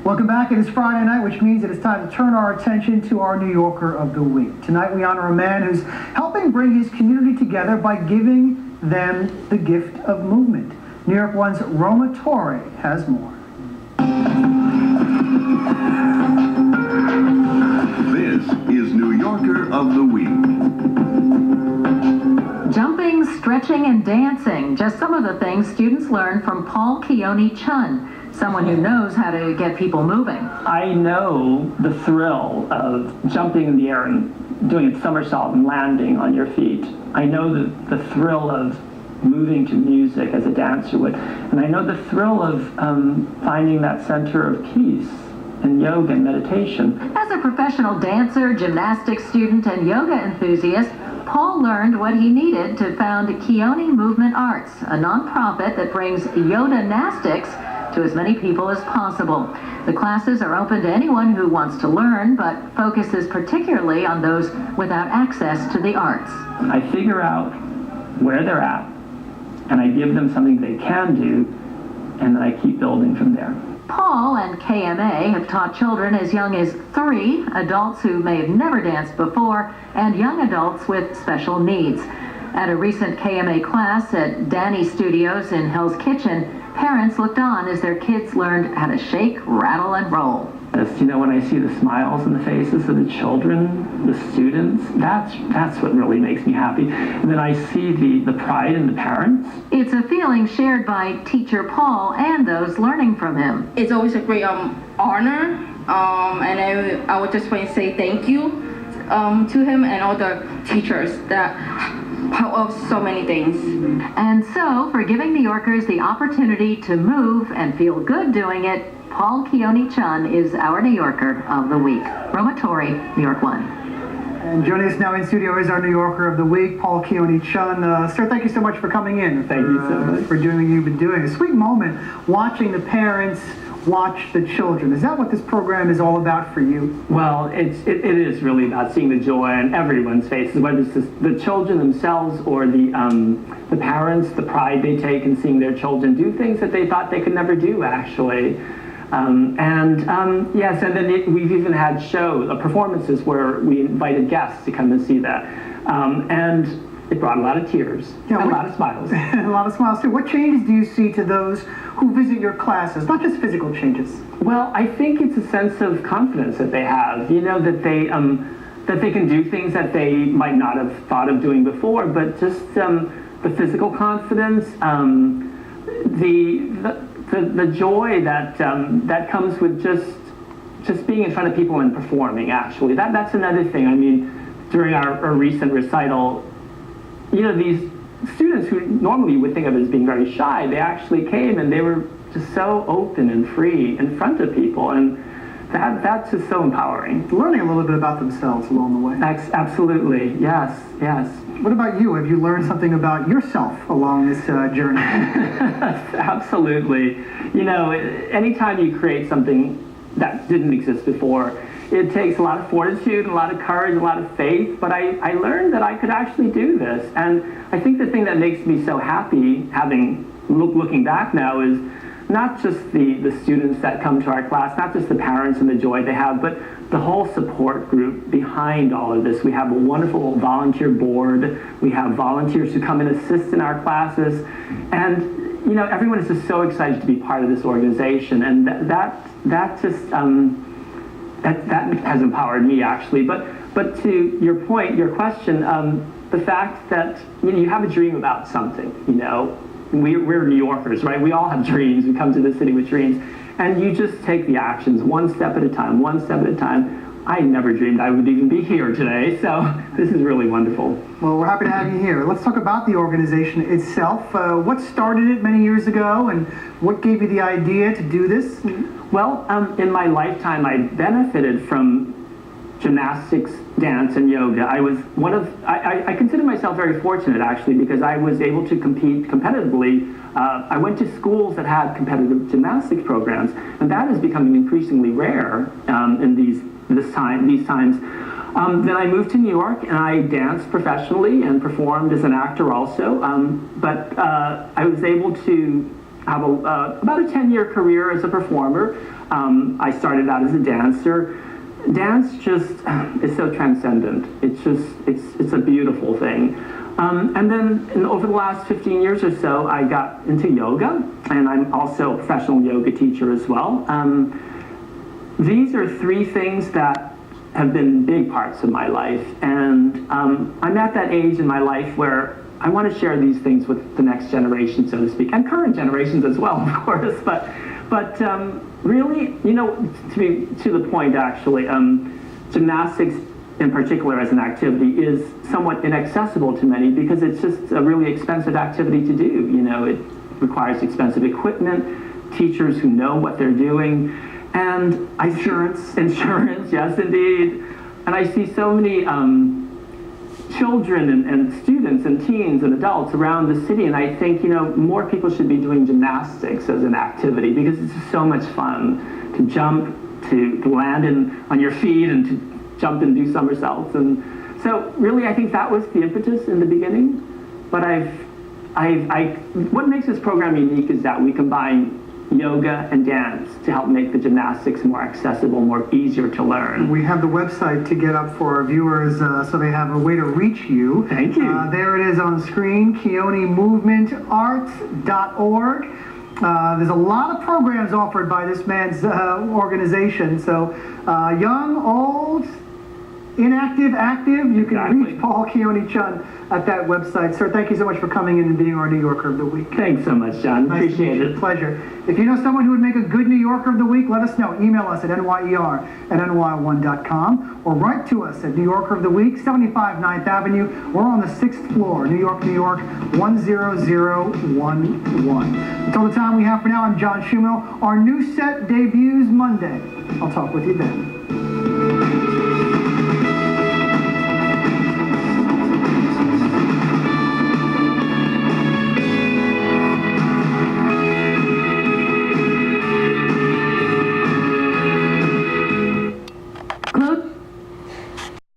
Welcome back. It is Friday night, which means it is time to turn our attention to our New Yorker of the Week. Tonight we honor a man who's helping bring his community together by giving them the gift of movement. New York One's Roma Torre has more. This is New Yorker of the Week. Jumping, stretching, and dancing. Just some of the things students learn from Paul Chun, someone who knows how to get people moving. I know the thrill of jumping in the air and doing a somersault and landing on your feet. I know the thrill of moving to music as a dancer would. And I know the thrill of finding that center of peace in yoga and meditation. As a professional dancer, gymnastics student, and yoga enthusiast, Paul learned what he needed to found Keone Movement Arts, a nonprofit that brings yoga-nastics to as many people as possible. The classes are open to anyone who wants to learn, but focuses particularly on those without access to the arts. I figure out where they're at, and I give them something they can do, and then I keep building from there. Paul and KMA have taught children as young as 3, adults who may have never danced before, and young adults with special needs. At a recent KMA class at Danny Studios in Hell's Kitchen, parents looked on as their kids learned how to shake, rattle, and roll. You know, when I see the smiles on the faces of the children, the students, that's what really makes me happy. And then I see the pride in the parents. It's a feeling shared by teacher Paul and those learning from him. It's always a great honor, and I would just want to say thank you to him and all the teachers that help us so many things. And so, for giving New Yorkers the opportunity to move and feel good doing it, Paul Chun is our New Yorker of the Week. Roma Torre, New York 1. And joining us now in studio is our New Yorker of the Week, Paul Chun. Sir, thank you so much for coming in. Thank you so much. For doing what you've been doing. A sweet moment watching the parents watch the children. Is that what this program is all about for you? Well, it is really about seeing the joy on everyone's faces, whether it's the children themselves or the parents, the pride they take in seeing their children do things that they thought they could never do, actually. Yes, and then we've even had performances where we invited guests to come and see that. And it brought a lot of tears, and a lot of smiles. A lot of smiles, too. What changes do you see to those who visit your classes, not just physical changes? Well, I think it's a sense of confidence that they have, you know, that they can do things that they might not have thought of doing before, but just the physical confidence, the joy that comes with just being in front of people and performing. Actually, that's another thing. I mean, during our recent recital, you know, these students who normally you would think of as being very shy, they actually came and they were just so open and free in front of people, and that's just so empowering. Learning a little bit about themselves along the way. Absolutely, yes. What about you? Have you learned something about yourself along this journey? Absolutely. You know, anytime you create something that didn't exist before, it takes a lot of fortitude, a lot of courage, a lot of faith, but I learned that I could actually do this. And I think the thing that makes me so happy, looking back now, is not just the students that come to our class, not just the parents and the joy they have, but the whole support group behind all of this. We have a wonderful volunteer board. We have volunteers who come and assist in our classes. And, you know, everyone is just so excited to be part of this organization. And that has empowered me, actually. But to your point, your question, the fact that, you know, you have a dream about something, you know. We're New Yorkers, right? We all have dreams. We come to the city with dreams. And you just take the actions one step at a time, one step at a time. I never dreamed I would even be here today, so this is really wonderful. Well, we're happy to have you here. Let's talk about the organization itself. What started it many years ago, and what gave you the idea to do this? Well, in my lifetime, I benefited from gymnastics, dance, and yoga. I consider myself very fortunate, actually, because I was able to compete competitively. I went to schools that had competitive gymnastics programs, and that is becoming increasingly rare in these times. Then I moved to New York, and I danced professionally and performed as an actor also. But I was able to have about a 10-year career as a performer. I started out as a dancer. Dance just is so transcendent. It's a beautiful thing. And then over the last 15 years or so, I got into yoga, and I'm also a professional yoga teacher as well. These are three things that have been big parts of my life, and I'm at that age in my life where I want to share these things with the next generation, so to speak, and current generations as well, of course. But really, to the point, actually, gymnastics in particular as an activity is somewhat inaccessible to many because it's just a really expensive activity to do. It requires expensive equipment, teachers who know what they're doing, and insurance, yes, indeed. And I see so many children and students and teens and adults around the city, and I think more people should be doing gymnastics as an activity because it's just so much fun to jump, to land on your feet, and to jump and do somersaults. And so really I think that was the impetus in the beginning. But what makes this program unique is that we combine yoga and dance to help make the gymnastics more accessible, more easier to learn. We have the website to get up for our viewers so they have a way to reach you. Thank you. There it is on the screen, keonimovementarts.org. There's a lot of programs offered by this man's organization. So young, old, inactive, active, you can reach Paul Keone-Chun at that website. Sir, thank you so much for coming in and being our New Yorker of the Week. Thanks so much, John. Nice Appreciate it. Pleasure. If you know someone who would make a good New Yorker of the Week, let us know. Email us at nyer@ny1.com or write to us at New Yorker of the Week, 75 9th Avenue. We're on the 6th floor, New York, New York, 10011. Until the time we have for now, I'm John Schumel. Our new set debuts Monday. I'll talk with you then.